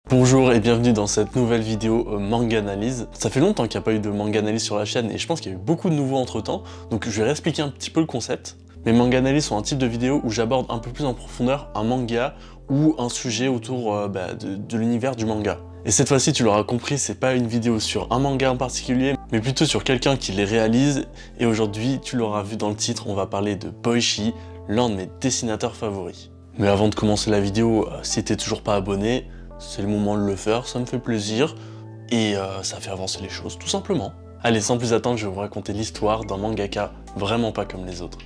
Bonjour et bienvenue dans cette nouvelle vidéo manga analyse. Ça fait longtemps qu'il n'y a pas eu de manga analyse sur la chaîne et je pense qu'il y a eu beaucoup de nouveaux entre temps, donc je vais réexpliquer un petit peu le concept. Mes manga analyses sont un type de vidéo où j'aborde un peu plus en profondeur un manga ou un sujet autour de l'univers du manga. Et cette fois-ci, tu l'auras compris, c'est pas une vidéo sur un manga en particulier, mais plutôt sur quelqu'un qui les réalise. Et aujourd'hui, tu l'auras vu dans le titre, on va parler de Boichi, l'un de mes dessinateurs favoris. Mais avant de commencer la vidéo, si t'es toujours pas abonné, c'est le moment de le faire, ça me fait plaisir, et ça fait avancer les choses, tout simplement. Allez, sans plus attendre, je vais vous raconter l'histoire d'un mangaka vraiment pas comme les autres.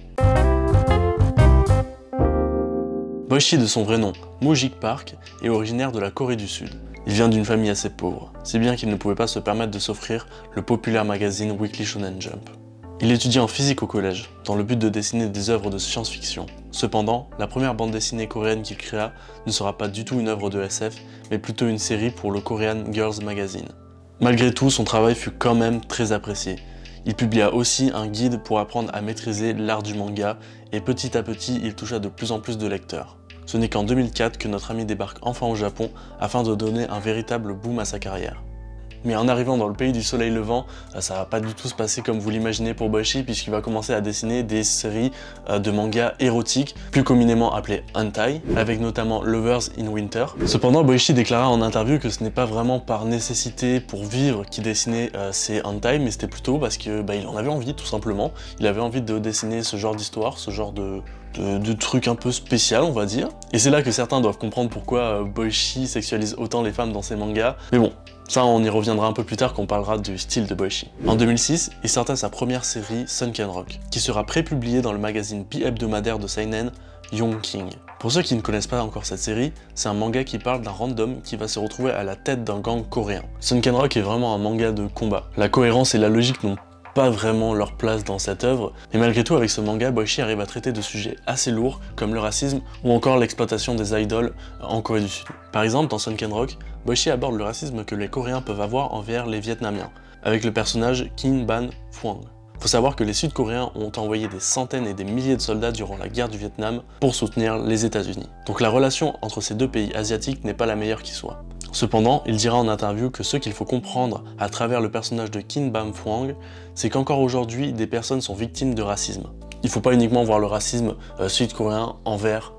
Boichi, de son vrai nom, Moojik Park, est originaire de la Corée du Sud. Il vient d'une famille assez pauvre, si bien qu'il ne pouvait pas se permettre de s'offrir le populaire magazine Weekly Shonen Jump. Il étudie en physique au collège, dans le but de dessiner des œuvres de science-fiction. Cependant, la première bande dessinée coréenne qu'il créa ne sera pas du tout une œuvre de SF, mais plutôt une série pour le Korean Girls Magazine. Malgré tout, son travail fut quand même très apprécié. Il publia aussi un guide pour apprendre à maîtriser l'art du manga, et petit à petit, il toucha de plus en plus de lecteurs. Ce n'est qu'en 2004 que notre ami débarque enfin au Japon afin de donner un véritable boom à sa carrière. Mais en arrivant dans le pays du soleil levant, ça va pas du tout se passer comme vous l'imaginez pour Boichi, puisqu'il va commencer à dessiner des séries de mangas érotiques, plus communément appelées hentai, avec notamment Lovers in Winter. Cependant, Boichi déclara en interview que ce n'est pas vraiment par nécessité pour vivre qu'il dessinait ces hentai, mais c'était plutôt parce que il en avait envie, tout simplement. Il avait envie de dessiner ce genre d'histoire, ce genre de trucs un peu spécial, on va dire. Et c'est là que certains doivent comprendre pourquoi Boichi sexualise autant les femmes dans ses mangas. Mais bon, ça on y reviendra un peu plus tard quand on parlera du style de Boichi. En 2006, il sortait sa première série Sunken Rock, qui sera prépubliée dans le magazine bi-hebdomadaire de seinen Young King. Pour ceux qui ne connaissent pas encore cette série, c'est un manga qui parle d'un random qui va se retrouver à la tête d'un gang coréen. Sunken Rock est vraiment un manga de combat. La cohérence et la logique n'ont pas vraiment leur place dans cette œuvre, mais malgré tout avec ce manga, Boichi arrive à traiter de sujets assez lourds comme le racisme ou encore l'exploitation des idoles en Corée du Sud. Par exemple, dans Sunken Rock, Boichi aborde le racisme que les Coréens peuvent avoir envers les Vietnamiens, avec le personnage Kim Ban-Phuong. Faut savoir que les Sud-Coréens ont envoyé des centaines et des milliers de soldats durant la guerre du Vietnam pour soutenir les États-Unis. Donc la relation entre ces deux pays asiatiques n'est pas la meilleure qui soit. Cependant, il dira en interview que ce qu'il faut comprendre à travers le personnage de Kim Ban-Phuong, c'est qu'encore aujourd'hui, des personnes sont victimes de racisme. Il ne faut pas uniquement voir le racisme sud-coréen envers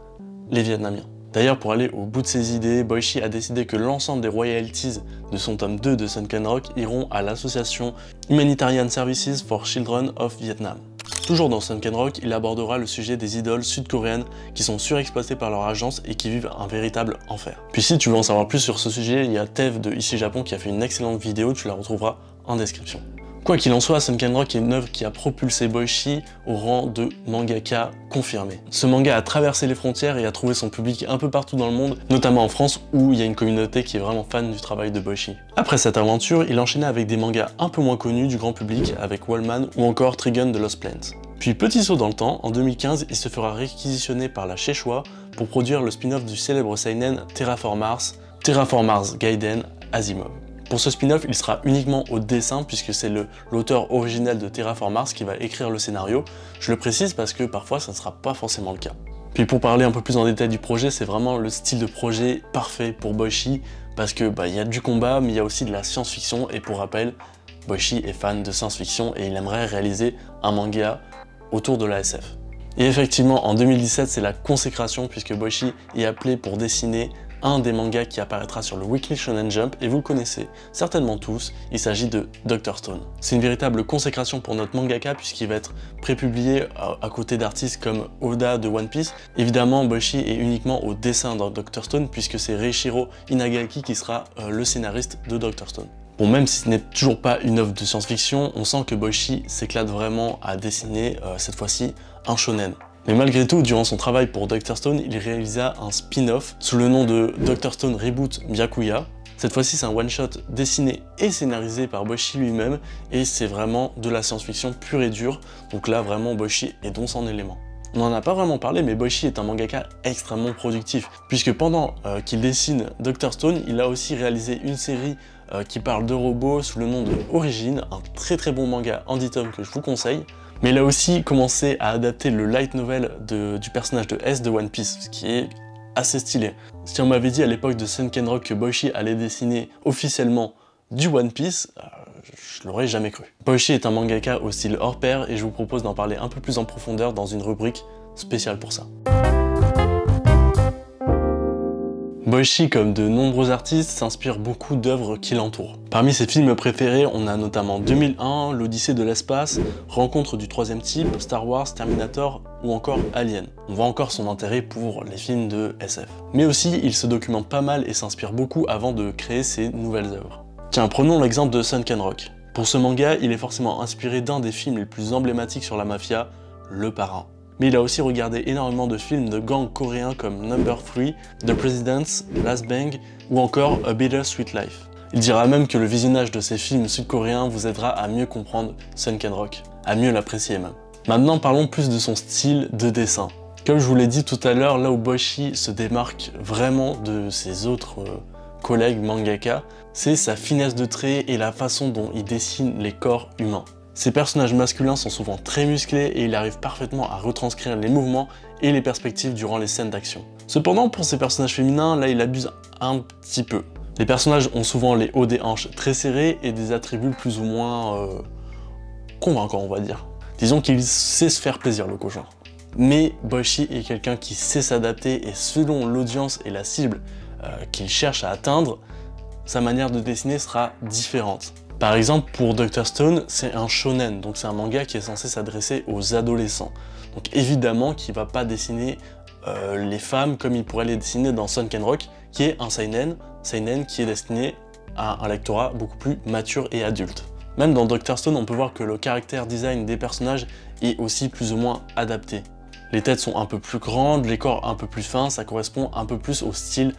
les Vietnamiens. D'ailleurs, pour aller au bout de ses idées, Boichi a décidé que l'ensemble des royalties de son tome 2 de Sunken Rock iront à l'association Humanitarian Services for Children of Vietnam. Toujours dans Sunken Rock, il abordera le sujet des idoles sud-coréennes qui sont surexploitées par leur agence et qui vivent un véritable enfer. Puis si tu veux en savoir plus sur ce sujet, il y a Tev de Ici Japon qui a fait une excellente vidéo, tu la retrouveras en description. Quoi qu'il en soit, Sunken Rock est une œuvre qui a propulsé Boichi au rang de mangaka confirmé. Ce manga a traversé les frontières et a trouvé son public un peu partout dans le monde, notamment en France où il y a une communauté qui est vraiment fan du travail de Boichi. Après cette aventure, il enchaînait avec des mangas un peu moins connus du grand public avec Wallman ou encore Trigun de Lost Plants. Puis petit saut dans le temps, en 2015, il se fera réquisitionner par la Shueisha pour produire le spin-off du célèbre seinen Terraformars Gaiden Asimov. Pour ce spin-off, il sera uniquement au dessin puisque c'est l'auteur original de Terraformars qui va écrire le scénario. Je le précise parce que parfois ça ne sera pas forcément le cas. Puis pour parler un peu plus en détail du projet, c'est vraiment le style de projet parfait pour Boichi parce que y a du combat mais il y a aussi de la science-fiction et pour rappel, Boichi est fan de science-fiction et il aimerait réaliser un manga autour de la SF. Et effectivement, en 2017, c'est la consécration puisque Boichi est appelé pour dessiner un des mangas qui apparaîtra sur le Weekly Shonen Jump et vous le connaissez certainement tous, il s'agit de Dr. Stone. C'est une véritable consécration pour notre mangaka puisqu'il va être prépublié à côté d'artistes comme Oda de One Piece. Évidemment, Boichi est uniquement au dessin dans Dr. Stone puisque c'est Reishiro Inagaki qui sera le scénariste de Dr. Stone. Bon, même si ce n'est toujours pas une œuvre de science-fiction, on sent que Boichi s'éclate vraiment à dessiner, cette fois-ci, un shonen. Mais malgré tout, durant son travail pour Dr. Stone, il réalisa un spin-off sous le nom de Dr. Stone Reboot Byakuya. Cette fois-ci, c'est un one-shot dessiné et scénarisé par Boichi lui-même, et c'est vraiment de la science-fiction pure et dure, donc là, vraiment, Boichi est dans son élément. On n'en a pas vraiment parlé, mais Boichi est un mangaka extrêmement productif, puisque pendant qu'il dessine Dr. Stone, il a aussi réalisé une série qui parle de robots sous le nom de Origin, un très bon manga en 10 tomes que je vous conseille. Mais il a aussi commencé à adapter le light novel du personnage de S de One Piece, ce qui est assez stylé. Si on m'avait dit à l'époque de Sunken Rock que Boichi allait dessiner officiellement du One Piece, je l'aurais jamais cru. Boichi est un mangaka au style hors pair et je vous propose d'en parler un peu plus en profondeur dans une rubrique spéciale pour ça. Boichi, comme de nombreux artistes, s'inspire beaucoup d'œuvres qui l'entourent. Parmi ses films préférés, on a notamment 2001, L'Odyssée de l'espace, Rencontre du troisième type, Star Wars, Terminator ou encore Alien. On voit encore son intérêt pour les films de SF. Mais aussi, il se documente pas mal et s'inspire beaucoup avant de créer ses nouvelles œuvres. Tiens, prenons l'exemple de Sunken Rock. Pour ce manga, il est forcément inspiré d'un des films les plus emblématiques sur la mafia, Le Parrain. Mais il a aussi regardé énormément de films de gangs coréens comme Number 3, The Presidents, Last Bang ou encore A Bitter Sweet Life. Il dira même que le visionnage de ces films sud-coréens vous aidera à mieux comprendre Sunken Rock, à mieux l'apprécier même. Maintenant parlons plus de son style de dessin. Comme je vous l'ai dit tout à l'heure, là où Boichi se démarque vraiment de ses autres collègues mangaka, c'est sa finesse de trait et la façon dont il dessine les corps humains. Ses personnages masculins sont souvent très musclés et il arrive parfaitement à retranscrire les mouvements et les perspectives durant les scènes d'action. Cependant, pour ses personnages féminins, là il abuse un petit peu. Les personnages ont souvent les hauts des hanches très serrés et des attributs plus ou moins convaincants, on va dire. Disons qu'il sait se faire plaisir, le cochon. Mais Boichi est quelqu'un qui sait s'adapter et selon l'audience et la cible qu'il cherche à atteindre, sa manière de dessiner sera différente. Par exemple, pour Dr. Stone, c'est un shonen, donc c'est un manga qui est censé s'adresser aux adolescents. Donc évidemment qu'il ne va pas dessiner les femmes comme il pourrait les dessiner dans Sunken Rock, qui est un seinen qui est destiné à un lectorat beaucoup plus mature et adulte. Même dans Dr. Stone, on peut voir que le caractère design des personnages est aussi plus ou moins adapté. Les têtes sont un peu plus grandes, les corps un peu plus fins, ça correspond un peu plus au style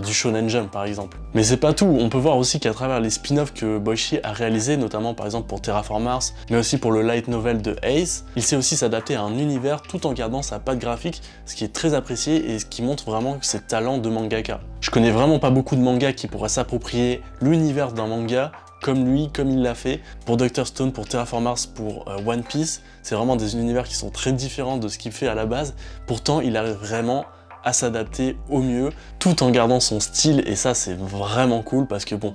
du Shonen Jump par exemple. Mais c'est pas tout, on peut voir aussi qu'à travers les spin-offs que Boichi a réalisés, notamment par exemple pour Terraform Mars, mais aussi pour le light novel de Ace, il sait aussi s'adapter à un univers tout en gardant sa patte graphique, ce qui est très apprécié et ce qui montre vraiment ses talents de mangaka. Je connais vraiment pas beaucoup de mangas qui pourraient s'approprier l'univers d'un manga comme lui, comme il l'a fait. Pour Dr. Stone, pour Terraform Mars, pour One Piece, c'est vraiment des univers qui sont très différents de ce qu'il fait à la base. Pourtant, il arrive vraiment à s'adapter au mieux, tout en gardant son style, et ça c'est vraiment cool, parce que bon,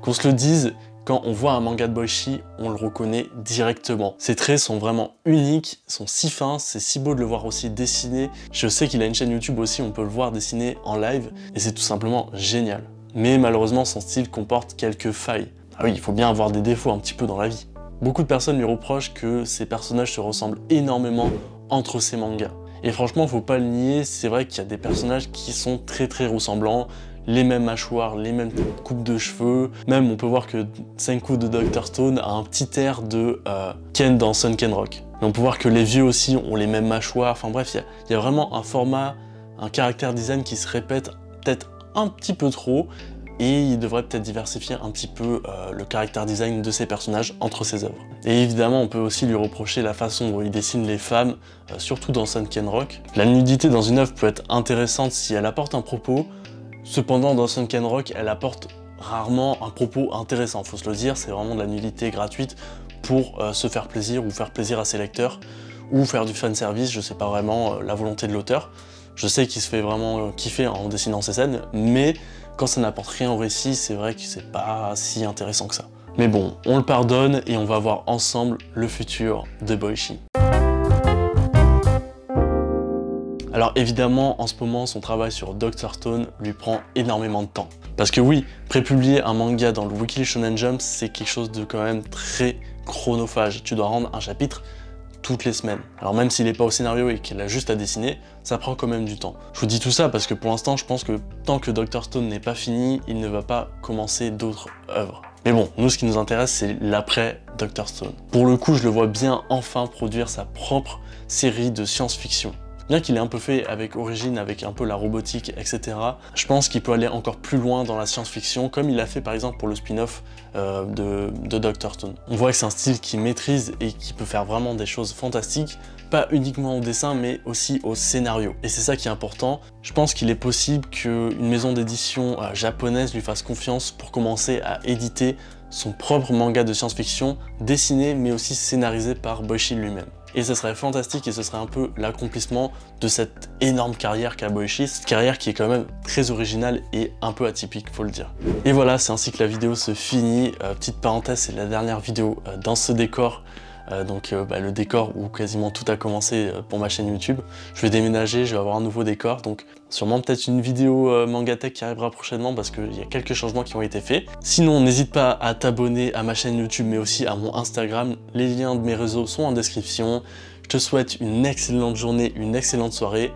qu'on se le dise, quand on voit un manga de Boichi, on le reconnaît directement. Ses traits sont vraiment uniques, sont si fins, c'est si beau de le voir aussi dessiner. Je sais qu'il a une chaîne YouTube aussi, on peut le voir dessiner en live, et c'est tout simplement génial. Mais malheureusement, son style comporte quelques failles. Ah oui, il faut bien avoir des défauts un petit peu dans la vie. Beaucoup de personnes lui reprochent que ses personnages se ressemblent énormément entre ses mangas. Et franchement, faut pas le nier, c'est vrai qu'il y a des personnages qui sont très ressemblants, les mêmes mâchoires, les mêmes coupes de cheveux. Même on peut voir que Senku de Dr. Stone a un petit air de Ken dans Sunken Rock. Mais on peut voir que les vieux aussi ont les mêmes mâchoires, enfin bref, il y a vraiment un format, un caractère design qui se répète peut-être un petit peu trop, et il devrait peut-être diversifier un petit peu le caractère design de ses personnages entre ses œuvres. Et évidemment, on peut aussi lui reprocher la façon dont il dessine les femmes, surtout dans Sunken Rock. La nudité dans une œuvre peut être intéressante si elle apporte un propos, cependant dans Sunken Rock, elle apporte rarement un propos intéressant, faut se le dire, c'est vraiment de la nudité gratuite pour se faire plaisir ou faire plaisir à ses lecteurs, ou faire du fanservice, je sais pas vraiment la volonté de l'auteur. Je sais qu'il se fait vraiment kiffer en dessinant ces scènes, mais quand ça n'apporte rien au récit, c'est vrai que c'est pas si intéressant que ça. Mais bon, on le pardonne et on va voir ensemble le futur de Boichi. Alors évidemment, en ce moment, son travail sur Dr. Stone lui prend énormément de temps. Parce que oui, prépublier un manga dans le Weekly Shonen Jump, c'est quelque chose de quand même très chronophage. Tu dois rendre un chapitre toutes les semaines. Alors même s'il n'est pas au scénario et qu'il a juste à dessiner, ça prend quand même du temps. Je vous dis tout ça parce que pour l'instant, je pense que tant que Dr. Stone n'est pas fini, il ne va pas commencer d'autres œuvres. Mais bon, nous ce qui nous intéresse, c'est l'après Dr. Stone. Pour le coup, je le vois bien enfin produire sa propre série de science-fiction. Bien qu'il ait un peu fait avec Origin, avec un peu la robotique, etc., je pense qu'il peut aller encore plus loin dans la science-fiction, comme il a fait par exemple pour le spin-off de Dr. Stone. On voit que c'est un style qu'il maîtrise et qui peut faire vraiment des choses fantastiques, pas uniquement au dessin, mais aussi au scénario. Et c'est ça qui est important. Je pense qu'il est possible qu'une maison d'édition japonaise lui fasse confiance pour commencer à éditer son propre manga de science-fiction, dessiné mais aussi scénarisé par Boichi lui-même. et ce serait fantastique et ce serait un peu l'accomplissement de cette énorme carrière qu'a Boichi, cette carrière qui est quand même très originale et un peu atypique, faut le dire. Et voilà, c'est ainsi que la vidéo se finit. Petite parenthèse, c'est la dernière vidéo dans ce décor. Le décor où quasiment tout a commencé pour ma chaîne YouTube. Je vais déménager, je vais avoir un nouveau décor, donc sûrement peut-être une vidéo Mangatech qui arrivera prochainement parce qu'il y a quelques changements qui ont été faits. Sinon, n'hésite pas à t'abonner à ma chaîne YouTube mais aussi à mon Instagram. Les liens de mes réseaux sont en description. Je te souhaite une excellente journée, une excellente soirée.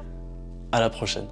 À la prochaine.